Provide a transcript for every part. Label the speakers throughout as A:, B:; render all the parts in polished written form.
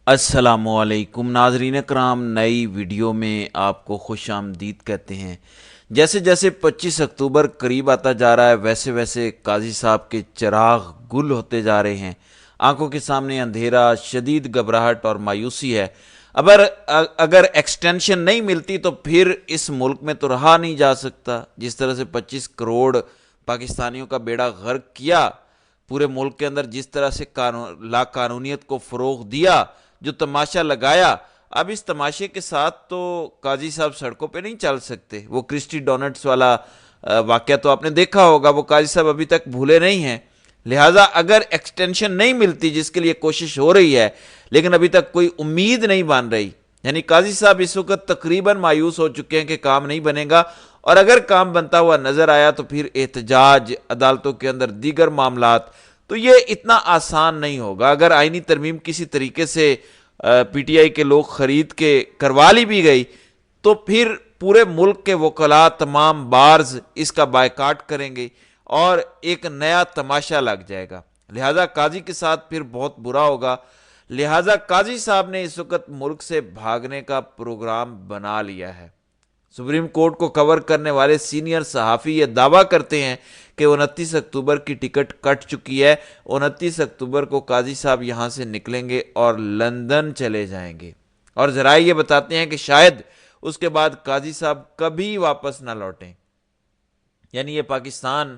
A: السلام علیکم ناظرین کرام، نئی ویڈیو میں آپ کو خوش آمدید کہتے ہیں۔ جیسے جیسے 25 اکتوبر قریب آتا جا رہا ہے ویسے ویسے قاضی صاحب کے چراغ گل ہوتے جا رہے ہیں۔ آنکھوں کے سامنے اندھیرا، شدید گھبراہٹ اور مایوسی ہے۔ اگر ایکسٹینشن نہیں ملتی تو پھر اس ملک میں تو رہا نہیں جا سکتا۔ جس طرح سے 25 کروڑ پاکستانیوں کا بیڑا غرق کیا، پورے ملک کے اندر جس طرح سے لا قانونیت کو فروغ دیا، جو تماشا لگایا، اب اس تماشے کے ساتھ تو قاضی صاحب سڑکوں پہ نہیں چل سکتے۔ وہ کرسٹی ڈونٹس والا واقعہ تو آپ نے دیکھا ہوگا، وہ قاضی صاحب ابھی تک بھولے نہیں ہیں۔ لہٰذا اگر ایکسٹینشن نہیں ملتی، جس کے لیے کوشش ہو رہی ہے لیکن ابھی تک کوئی امید نہیں بن رہی، یعنی قاضی صاحب اس وقت تقریباً مایوس ہو چکے ہیں کہ کام نہیں بنے گا، اور اگر کام بنتا ہوا نظر آیا تو پھر احتجاج، عدالتوں کے اندر دیگر معاملات، تو یہ اتنا آسان نہیں ہوگا۔ اگر آئینی ترمیم کسی طریقے سے پی ٹی آئی کے لوگ خرید کے کروا لی بھی گئی تو پھر پورے ملک کے وکلاء، تمام بارز اس کا بائیکاٹ کریں گے اور ایک نیا تماشا لگ جائے گا۔ لہٰذا قاضی کے ساتھ پھر بہت برا ہوگا۔ لہٰذا قاضی صاحب نے اس وقت ملک سے بھاگنے کا پروگرام بنا لیا ہے۔ سپریم کورٹ کو کور کرنے والے سینئر صحافی یہ دعویٰ کرتے ہیں کہ 29 اکتوبر کی ٹکٹ کٹ چکی ہے۔ 29 اکتوبر کو قاضی صاحب یہاں سے نکلیں گے اور لندن چلے جائیں گے، اور ذرائع یہ بتاتے ہیں کہ شاید اس کے بعد قاضی صاحب کبھی واپس نہ لوٹیں۔ یعنی یہ پاکستان،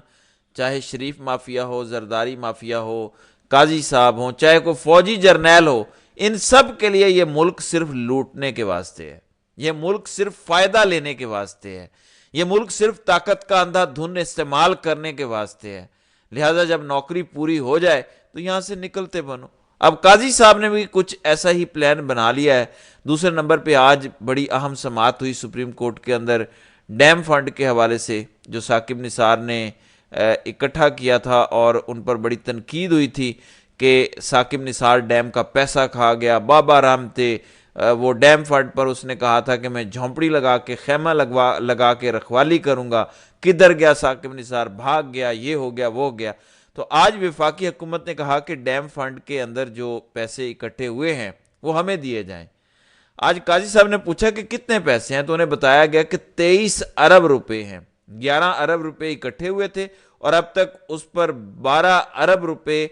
A: چاہے شریف مافیا ہو، زرداری مافیا ہو، قاضی صاحب ہوں، چاہے کوئی فوجی جرنیل ہو، ان سب کے لیے یہ ملک صرف لوٹنے کے واسطے ہے۔ یہ ملک صرف فائدہ لینے کے واسطے ہے۔ یہ ملک صرف طاقت کا اندھا دھن استعمال کرنے کے واسطے ہے۔ لہٰذا جب نوکری پوری ہو جائے تو یہاں سے نکلتے بنو۔ اب قاضی صاحب نے بھی کچھ ایسا ہی پلان بنا لیا ہے۔ دوسرے نمبر پہ آج بڑی اہم سماعت ہوئی سپریم کورٹ کے اندر ڈیم فنڈ کے حوالے سے، جو ثاقب نثار نے اکٹھا کیا تھا، اور ان پر بڑی تنقید ہوئی تھی کہ ثاقب نثار ڈیم کا پیسہ کھا گیا۔ بابا رام تھے، وہ ڈیم فنڈ پر اس نے کہا تھا کہ میں جھونپڑی لگا کے، خیمہ لگا کے رکھوالی کروں گا۔ کدھر گیا ثاقب نثار؟ بھاگ گیا، یہ ہو گیا، وہ ہو گیا۔ تو آج وفاقی حکومت نے کہا کہ ڈیم فنڈ کے اندر جو پیسے اکٹھے ہوئے ہیں وہ ہمیں دیے جائیں۔ آج قاضی صاحب نے پوچھا کہ کتنے پیسے ہیں، تو انہیں بتایا گیا کہ 23 ارب روپے ہیں۔ 11 ارب روپے اکٹھے ہوئے تھے اور اب تک اس پر 12 ارب روپے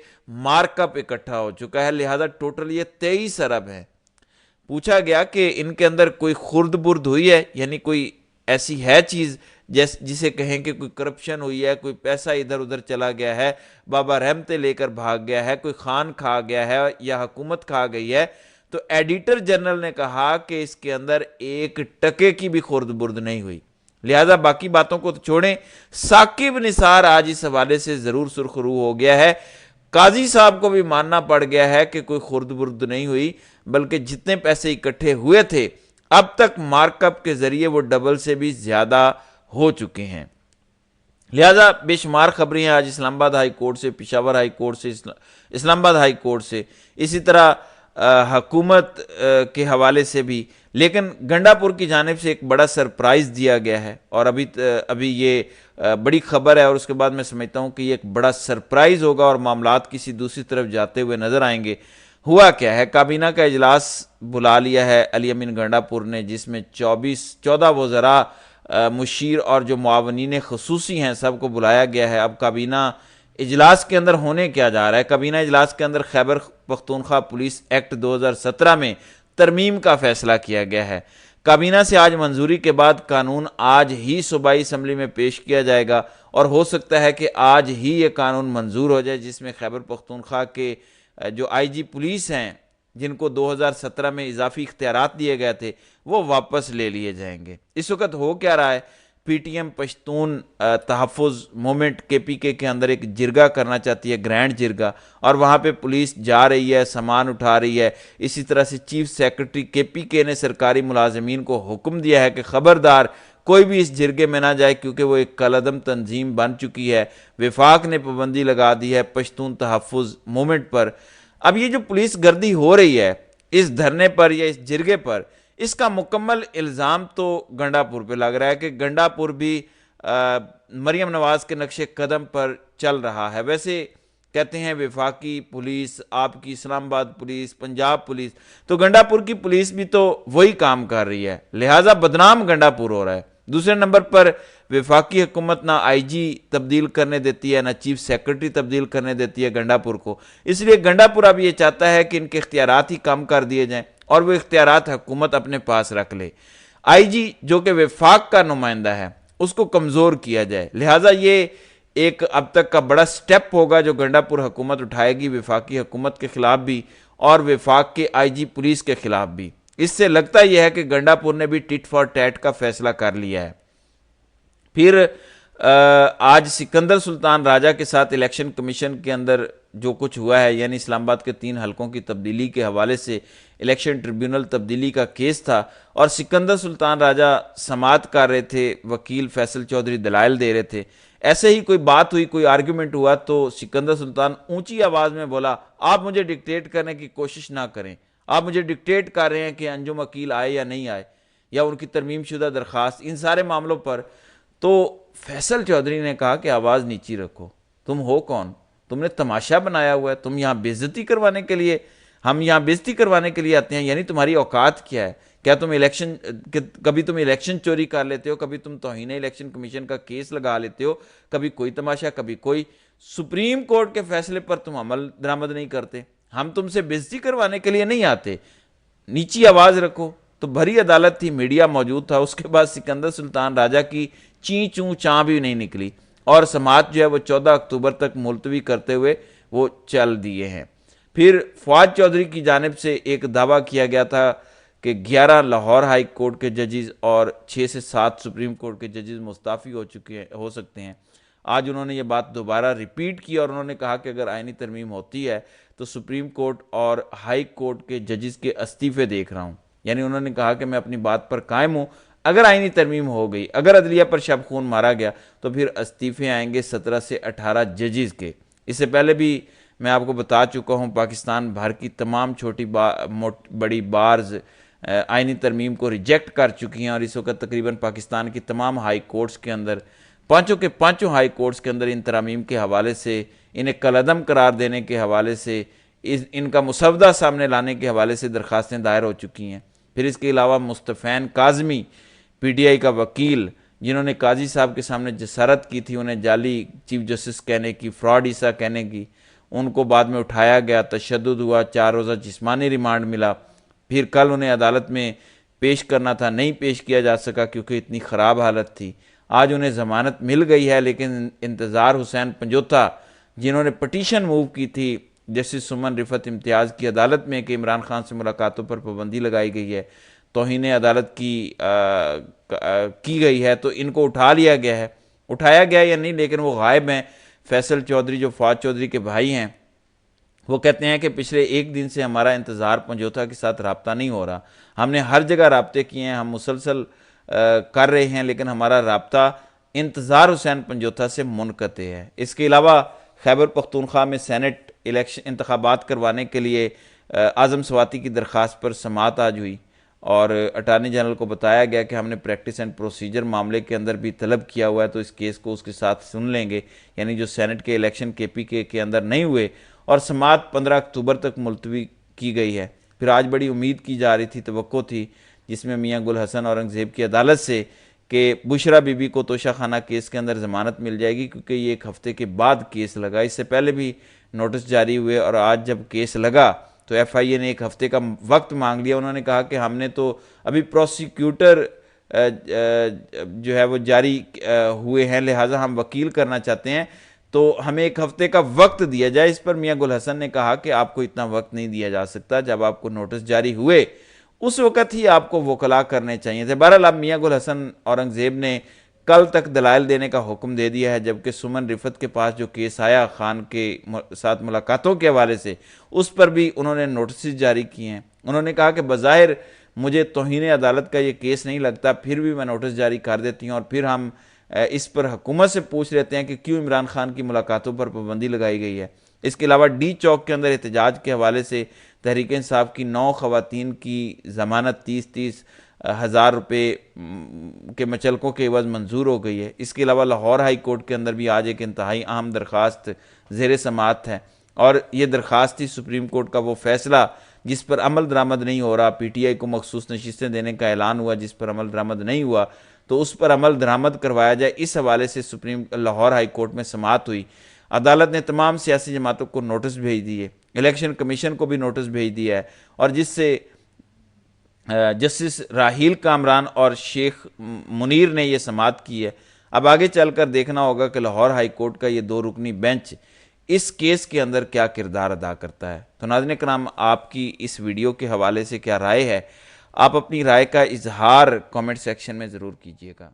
A: مارک اپ اکٹھا ہو چکا ہے۔ لہذا ٹوٹل یہ 23 ارب ہے۔ پوچھا گیا کہ ان کے اندر کوئی خرد برد ہوئی ہے، یعنی کوئی ایسی ہے چیز جسے کہیں کہ کوئی کرپشن ہوئی ہے، کوئی پیسہ ادھر ادھر چلا گیا ہے، بابا رحمتیں لے کر بھاگ گیا ہے، کوئی خان کھا گیا ہے یا حکومت کھا گئی ہے؟ تو ایڈیٹر جنرل نے کہا کہ اس کے اندر 1 ٹکے کی بھی خرد برد نہیں ہوئی۔ لہذا باقی باتوں کو تو چھوڑیں، ثاقب نثار آج اس حوالے سے ضرور سرخرو ہو گیا ہے۔ قاضی صاحب کو بھی ماننا پڑ گیا ہے کہ کوئی خرد برد نہیں ہوئی، بلکہ جتنے پیسے اکٹھے ہوئے تھے اب تک مارک اپ کے ذریعے وہ ڈبل سے بھی زیادہ ہو چکے ہیں۔ لہذا بے شمار خبریں ہیں آج اسلام آباد ہائی کورٹ سے، پشاور ہائی کورٹ سے، اسلام آباد ہائی کورٹ سے، اسی طرح حکومت کے حوالے سے بھی، لیکن گنڈا پور کی جانب سے ایک بڑا سرپرائز دیا گیا ہے، اور ابھی یہ بڑی خبر ہے، اور اس کے بعد میں سمجھتا ہوں کہ یہ ایک بڑا سرپرائز ہوگا اور معاملات کسی دوسری طرف جاتے ہوئے نظر آئیں گے۔ ہوا کیا ہے، کابینہ کا اجلاس بلا لیا ہے علی امین گنڈا پور نے، جس میں 14 وزراء، مشیر اور جو معاونین خصوصی ہیں سب کو بلایا گیا ہے۔ اب کابینہ اجلاس کے اندر ہونے کیا جا رہا ہے؟ کابینہ اجلاس کے اندر خیبر پختونخوا پولیس ایکٹ 2017 میں ترمیم کا فیصلہ کیا گیا ہے۔ کابینہ سے آج منظوری کے بعد قانون آج ہی صوبائی اسمبلی میں پیش کیا جائے گا، اور ہو سکتا ہے کہ آج ہی یہ قانون منظور ہو جائے، جس میں خیبر پختونخوا کے جو آئی جی پولیس ہیں، جن کو 2017 میں اضافی اختیارات دیے گئے تھے، وہ واپس لے لیے جائیں گے۔ اس وقت ہو کیا رہا ہے، پی ٹی ایم پشتون تحفظ مومنٹ کے پی کے اندر ایک جرگہ کرنا چاہتی ہے، گرینڈ جرگہ، اور وہاں پہ پولیس جا رہی ہے، سامان اٹھا رہی ہے۔ اسی طرح سے چیف سیکرٹری کے پی کے نے سرکاری ملازمین کو حکم دیا ہے کہ خبردار کوئی بھی اس جرگے میں نہ جائے، کیونکہ وہ ایک کالعدم تنظیم بن چکی ہے۔ وفاق نے پابندی لگا دی ہے پشتون تحفظ مومنٹ پر۔ اب یہ جو پولیس گردی ہو رہی ہے اس دھرنے پر یا اس جرگے پر، اس کا مکمل الزام تو گنڈا پور پہ لگ رہا ہے کہ گنڈا پور بھی مریم نواز کے نقش قدم پر چل رہا ہے۔ ویسے کہتے ہیں وفاقی پولیس، آپ کی اسلام آباد پولیس، پنجاب پولیس، تو گنڈا پور کی پولیس بھی تو وہی کام کر رہی ہے، لہٰذا بدنام گنڈا پور ہو رہا ہے۔ دوسرے نمبر پر وفاقی حکومت نہ آئی جی تبدیل کرنے دیتی ہے، نہ چیف سیکرٹری تبدیل کرنے دیتی ہے گنڈا پور کو، اس لیے گنڈا پور اب یہ چاہتا ہے کہ ان کے اختیارات ہی کم کر دیے جائیں اور وہ اختیارات حکومت اپنے پاس رکھ لے۔ آئی جی جو کہ وفاق کا نمائندہ ہے اس کو کمزور کیا جائے، لہٰذا یہ ایک اب تک کا بڑا سٹیپ ہوگا جو گنڈا پور حکومت اٹھائے گی وفاقی حکومت کے خلاف بھی اور وفاق کے آئی جی پولیس کے خلاف بھی۔ اس سے لگتا یہ ہے کہ گنڈا پور نے بھی ٹٹ فار ٹیٹ کا فیصلہ کر لیا ہے۔ پھر آج سکندر سلطان راجہ کے ساتھ الیکشن کمیشن کے اندر جو کچھ ہوا ہے، یعنی اسلام آباد کے 3 حلقوں کی تبدیلی کے حوالے سے الیکشن ٹریبیونل تبدیلی کا کیس تھا اور سکندر سلطان راجہ سماعت کر رہے تھے، وکیل فیصل چودھری دلائل دے رہے تھے، ایسے ہی کوئی بات ہوئی، کوئی آرگیومنٹ ہوا تو سکندر سلطان اونچی آواز میں بولا، آپ مجھے ڈکٹیٹ کرنے کی کوشش نہ کریں، آپ مجھے ڈکٹیٹ کر رہے ہیں کہ انجم وکیل آئے یا نہیں آئے یا ان کی ترمیم شدہ درخواست، ان سارے معاملوں پر۔ تو فیصل چودھری نے کہا کہ آواز نیچی رکھو، تم ہو کون؟ تم نے تماشا بنایا ہوا ہے، تم یہاں بےعزتی کروانے کے لیے، ہم یہاں بےعزتی کروانے کے لیے آتے ہیں، یعنی تمہاری اوقات کیا ہے؟ کیا تم کبھی تم الیکشن چوری کر لیتے ہو، کبھی تم توہین الیکشن کمیشن کا کیس لگا لیتے ہو، کبھی کوئی تماشا، کبھی کوئی، سپریم کورٹ کے فیصلے پر تم عمل درآمد نہیں کرتے، ہم تم سے بےعزتی کروانے کے لیے نہیں آتے، نیچی آواز رکھو۔ تو بھری عدالت تھی، میڈیا موجود تھا، اس کے بعد سکندر سلطان راجہ کی چیں چوں چاں بھی نہیں نکلی اور سماعت جو ہے وہ 14 اکتوبر تک ملتوی کرتے ہوئے وہ چل دیے ہیں۔ پھر فواد چودھری کی جانب سے ایک دعویٰ کیا گیا تھا کہ 11 لاہور ہائی کورٹ کے ججز اور 6 سے 7 سپریم کورٹ کے ججز مستعفی ہو سکتے ہیں۔ آج انہوں نے یہ بات دوبارہ ریپیٹ کی اور انہوں نے کہا کہ اگر آئینی ترمیم ہوتی ہے تو سپریم کورٹ اور ہائی کورٹ کے ججز کے استعفے دیکھ رہا ہوں، یعنی انہوں نے کہا کہ میں اپنی بات پر قائم ہوں، اگر آئینی ترمیم ہو گئی، اگر عدلیہ پر شب خون مارا گیا تو پھر استعفے آئیں گے 17 سے 18 ججز کے۔ اس سے پہلے بھی میں آپ کو بتا چکا ہوں پاکستان بھر کی تمام چھوٹی بڑی بارز آئینی ترمیم کو ریجیکٹ کر چکی ہیں اور اس وقت تقریباً پاکستان کی تمام ہائی کورٹس کے اندر، پانچوں ہائی کورٹس کے اندر ان ترامیم کے حوالے سے، انہیں کالعدم قرار دینے کے حوالے سے، ان کا مسودہ سامنے لانے کے حوالے سے درخواستیں دائر ہو چکی ہیں۔ پھر اس کے علاوہ مصطفین کاظمی پی ٹی آئی کا وکیل، جنہوں نے قاضی صاحب کے سامنے جسارت کی تھی انہیں جعلی چیف جسٹس کہنے کی، فراڈ عیسیٰ کہنے کی، ان کو بعد میں اٹھایا گیا، تشدد ہوا، 4 روزہ جسمانی ریمانڈ ملا، پھر کل انہیں عدالت میں پیش کرنا تھا، نہیں پیش کیا جا سکا کیونکہ اتنی خراب حالت تھی۔ آج انہیں ضمانت مل گئی ہے، لیکن انتظار حسین پنجوتا جنہوں نے پٹیشن موو کی تھی جسٹس سمن رفعت امتیاز کی عدالت میں کہ عمران خان سے ملاقاتوں پر پابندی لگائی گئی ہے، توہین عدالت کی گئی ہے، تو ان کو اٹھا لیا گیا ہے، اٹھایا گیا یا نہیں لیکن وہ غائب ہیں۔ فیصل چودھری جو فواد چودھری کے بھائی ہیں وہ کہتے ہیں کہ پچھلے 1 دن سے ہمارا انتظار پنجوتا کے ساتھ رابطہ نہیں ہو رہا، ہم نے ہر جگہ رابطے کیے ہیں، ہم مسلسل کر رہے ہیں لیکن ہمارا رابطہ انتظار حسین پنجوتا سے منقطع ہے۔ اس کے علاوہ خیبر پختونخوا میں سینٹ الیکشن انتخابات کروانے کے لیے اعظم سواتی کی درخواست پر سماعت آج ہوئی اور اٹارنی جنرل کو بتایا گیا کہ ہم نے پریکٹس اینڈ پروسیجر معاملے کے اندر بھی طلب کیا ہوا ہے تو اس کیس کو اس کے ساتھ سن لیں گے، یعنی جو سینٹ کے الیکشن کے پی کے اندر نہیں ہوئے، اور سماعت 15 اکتوبر تک ملتوی کی گئی ہے۔ پھر آج بڑی امید کی جا رہی تھی، توقع تھی، جس میں میاں گل حسن اورنگزیب کی عدالت سے کہ بشرا بی بی کو توشہ خانہ کیس کے اندر ضمانت مل جائے گی کیونکہ یہ 1 ہفتے کے بعد کیس لگا، اس سے پہلے بھی نوٹس جاری ہوئے اور آج جب کیس لگا تو ایف آئی اے نے 1 ہفتے کا وقت مانگ لیا۔ انہوں نے کہا کہ ہم نے تو ابھی پروسیکیوٹر جو ہے وہ جاری ہوئے ہیں، لہٰذا ہم وکیل کرنا چاہتے ہیں تو ہمیں 1 ہفتے کا وقت دیا جائے۔ اس پر میاں گل حسن نے کہا کہ آپ کو اتنا وقت نہیں دیا جا سکتا، جب آپ کو نوٹس جاری ہوئے اس وقت ہی آپ کو وکلا کرنے چاہیے تھے۔ بہرحال اب میاں گل حسن اورنگزیب نے کل تک دلائل دینے کا حکم دے دیا ہے، جبکہ سمن رفعت کے پاس جو کیس آیا خان کے ساتھ ملاقاتوں کے حوالے سے، اس پر بھی انہوں نے نوٹسز جاری کیے ہیں۔ انہوں نے کہا کہ بظاہر مجھے توہین عدالت کا یہ کیس نہیں لگتا، پھر بھی میں نوٹس جاری کر دیتی ہوں اور پھر ہم اس پر حکومت سے پوچھ لیتے ہیں کہ کیوں عمران خان کی ملاقاتوں پر پابندی لگائی گئی ہے۔ اس کے علاوہ ڈی چوک کے اندر احتجاج کے حوالے سے تحریک انصاف کی 9 خواتین کی ضمانت 30 ₹1000 کے مچلقوں کے عوض منظور ہو گئی ہے۔ اس کے علاوہ لاہور ہائی کورٹ کے اندر بھی آج ایک انتہائی اہم درخواست زیر سماعت ہے، اور یہ درخواست تھی سپریم کورٹ کا وہ فیصلہ جس پر عمل درآمد نہیں ہو رہا، پی ٹی آئی کو مخصوص نشستیں دینے کا اعلان ہوا جس پر عمل درآمد نہیں ہوا، تو اس پر عمل درآمد کروایا جائے، اس حوالے سے لاہور ہائی کورٹ میں سماعت ہوئی۔ عدالت نے تمام سیاسی جماعتوں کو نوٹس بھیج دیے، الیکشن کمیشن کو بھی نوٹس بھیج دیا ہے، اور جس سے جسٹس راحیل کامران اور شیخ منیر نے یہ سماعت کی ہے۔ اب آگے چل کر دیکھنا ہوگا کہ لاہور ہائی کورٹ کا یہ 2 رکنی بینچ اس کیس کے اندر کیا کردار ادا کرتا ہے۔ تو ناظرین کرام، آپ کی اس ویڈیو کے حوالے سے کیا رائے ہے؟ آپ اپنی رائے کا اظہار کامنٹ سیکشن میں ضرور کیجیے گا۔